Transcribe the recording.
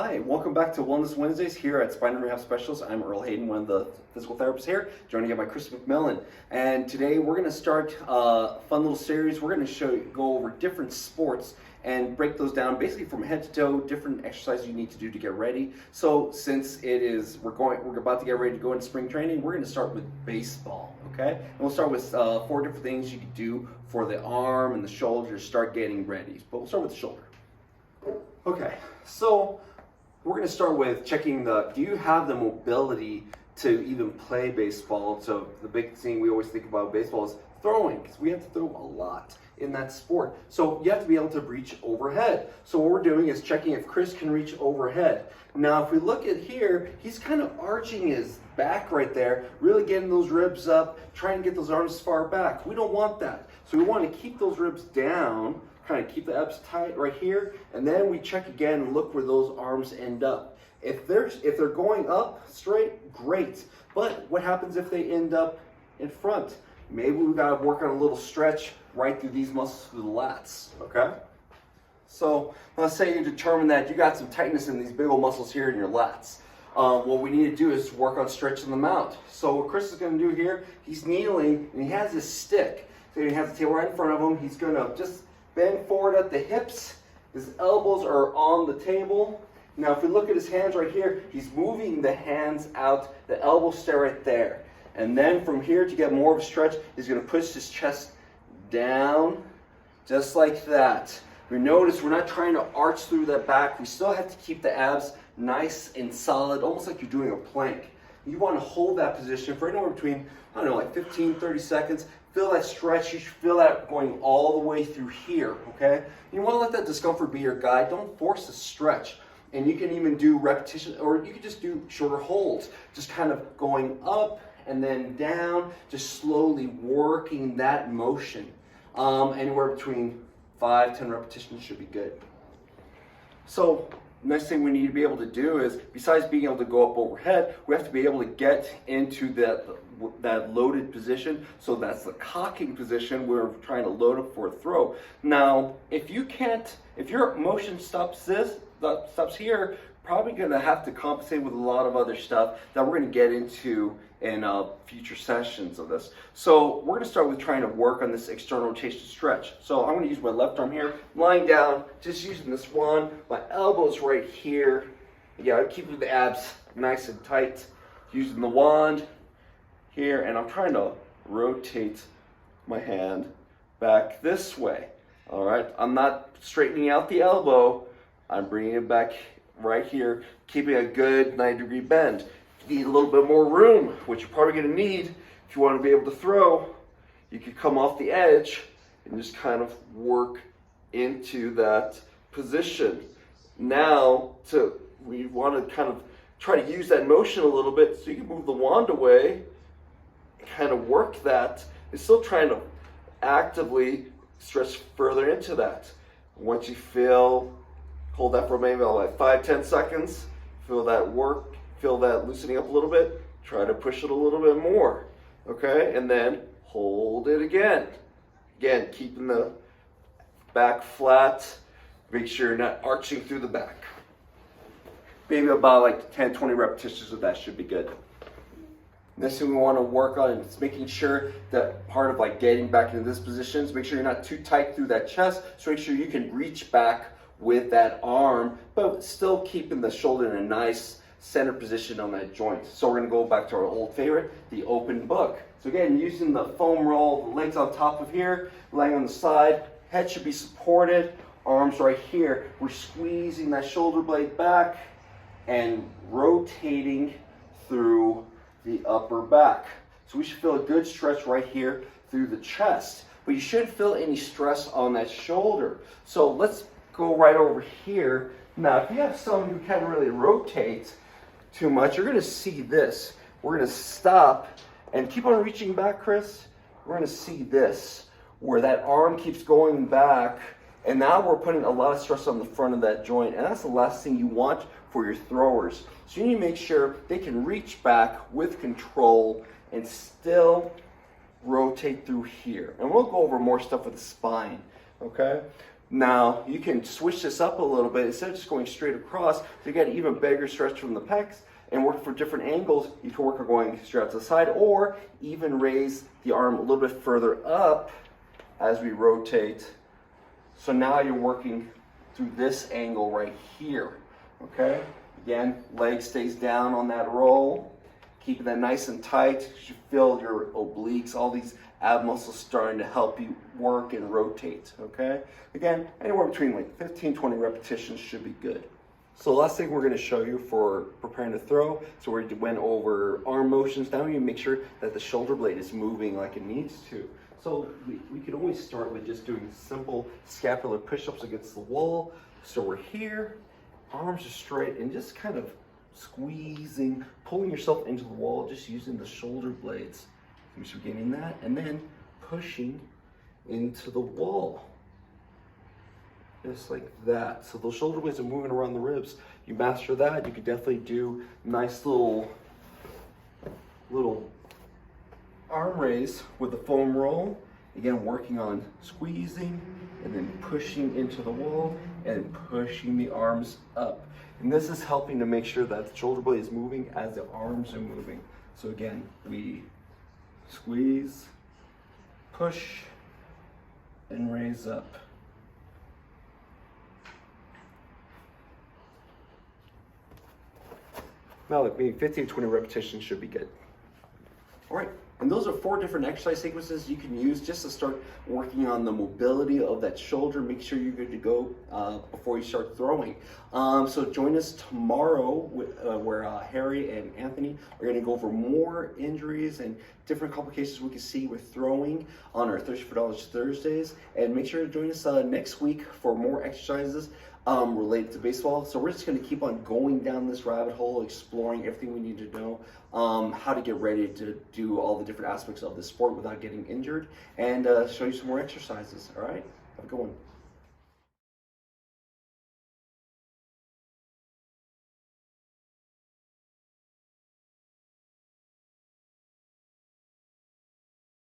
Hi, welcome back to Wellness Wednesdays here at Spine and Rehab Specialists. I'm Earl Hayden, one of the physical therapists here, joined again by Chris McMillan. And today we're going to start a fun little series. We're going to go over different sports and break those down basically from head to toe, different exercises you need to do to get ready. So since we're about to get ready to go into spring training, we're going to start with baseball, okay? And we'll start with 4 different things you can do for the arm and the shoulder to start getting ready. But we'll start with the shoulder. Okay, so we're going to start with checking do you have the mobility to even play baseball? So the big thing we always think about baseball is throwing, because we have to throw a lot in that sport. So you have to be able to reach overhead. So what we're doing is checking if Chris can reach overhead. Now if we look at here, he's kind of arching his back right there, really getting those ribs up, trying to get those arms far back. We don't want that. So we want to keep those ribs down, kind of keep the abs tight right here, and then we check again and look where those arms end up. If they're going up straight, great. But what happens if they end up in front? Maybe we got to work on a little stretch right through these muscles through the lats, okay? So let's say you determine that you got some tightness in these big old muscles here in your lats. What we need to do is work on stretching them out. So what Chris is going to do here, he's kneeling and he has his stick. So he has the table right in front of him. He's going to just bend forward at the hips. His elbows are on the table. Now if we look at his hands right here, he's moving the hands out. The elbows stay right there. And then from here, to get more of a stretch, he's going to push his chest down, just like that. We notice we're not trying to arch through that back. We still have to keep the abs nice and solid, almost like you're doing a plank. You want to hold that position for anywhere between, I don't know, like 15, 30 seconds. Feel that stretch. You should feel that going all the way through here, okay? You want to let that discomfort be your guide. Don't force the stretch. And you can even do repetition, or you can just do shorter holds, just kind of going up and then down, just slowly working that motion. Anywhere between 5-10 repetitions should be good. So next thing we need to be able to do is, besides being able to go up overhead, we have to be able to get into that loaded position. So that's the cocking position where we're trying to load up for a throw. Now, if your motion stops here, probably going to have to compensate with a lot of other stuff that we're going to get into in future sessions of this. So we're going to start with trying to work on this external rotation stretch. So I'm going to use my left arm here, lying down, just using this one. My elbow's right here. Yeah, I'm keeping the abs nice and tight. Using the wand here, and I'm trying to rotate my hand back this way. All right, I'm not straightening out the elbow. I'm bringing it back right here, keeping a good 90-degree bend. You need a little bit more room, which you're probably going to need if you want to be able to throw. You could come off the edge and just kind of work into that position. Now, we want to kind of try to use that motion a little bit, so you can move the wand away, kind of work that. It's still trying to actively stretch further into that. Once you hold that for maybe like 5-10 seconds, feel that work, feel that loosening up a little bit, try to push it a little bit more, okay? And then hold it again. Again, keeping the back flat, make sure you're not arching through the back. Maybe about like 10-20 repetitions of that should be good. Next thing we want to work on is making sure that part of like getting back into this position is make sure you're not too tight through that chest, so make sure you can reach back with that arm, but still keeping the shoulder in a nice center position on that joint. So we're going to go back to our old favorite, the open book. So again, using the foam roll, the legs on top of here, laying on the side, head should be supported, arms right here. We're squeezing that shoulder blade back and rotating through the upper back. So we should feel a good stretch right here through the chest, but you shouldn't feel any stress on that shoulder. So let's go right over here. Now, if you have someone who can't really rotate too much, you're going to see this. We're going to stop and keep on reaching back, Chris. We're going to see this, where that arm keeps going back, and now we're putting a lot of stress on the front of that joint, and that's the last thing you want for your throwers. So you need to make sure they can reach back with control and still rotate through here. And we'll go over more stuff with the spine, okay? Now you can switch this up a little bit. Instead of just going straight across, so you get an even bigger stretch from the pecs and work for different angles. You can work on going straight out to the side, or even raise the arm a little bit further up as we rotate. So now you're working through this angle right here, okay? Again, leg stays down on that roll, keeping that nice and tight. You feel your obliques, all these ab muscles starting to help you work and rotate, okay? Again, anywhere between like 15, 20 repetitions should be good. So the last thing we're going to show you for preparing to throw, so we went over arm motions. Now you make sure that the shoulder blade is moving like it needs to. So we could always start with just doing simple scapular push-ups against the wall. So we're here, arms are straight, and just kind of squeezing, pulling yourself into the wall, just using the shoulder blades. So we're getting that, and then pushing into the wall. Just like that. So those shoulder blades are moving around the ribs. You master that, you could definitely do nice little arm raise with the foam roll. Again, working on squeezing and then pushing into the wall and pushing the arms up. And this is helping to make sure that the shoulder blade is moving as the arms are moving. So again, we squeeze, push, and raise up. Now, like maybe 15 to 20 repetitions should be good. All right, and those are 4 different exercise sequences you can use just to start working on the mobility of that shoulder. Make sure you're good to go before you start throwing. So join us tomorrow where Harry and Anthony are going to go over more injuries and different complications we can see with throwing on our Thirsty for Knowledge Thursdays. And make sure to join us next week for more exercises related to baseball. So we're just going to keep on going down this rabbit hole, exploring everything we need to know, how to get ready to do all the different aspects of the sport without getting injured, and show you some more exercises. All right, have a good one.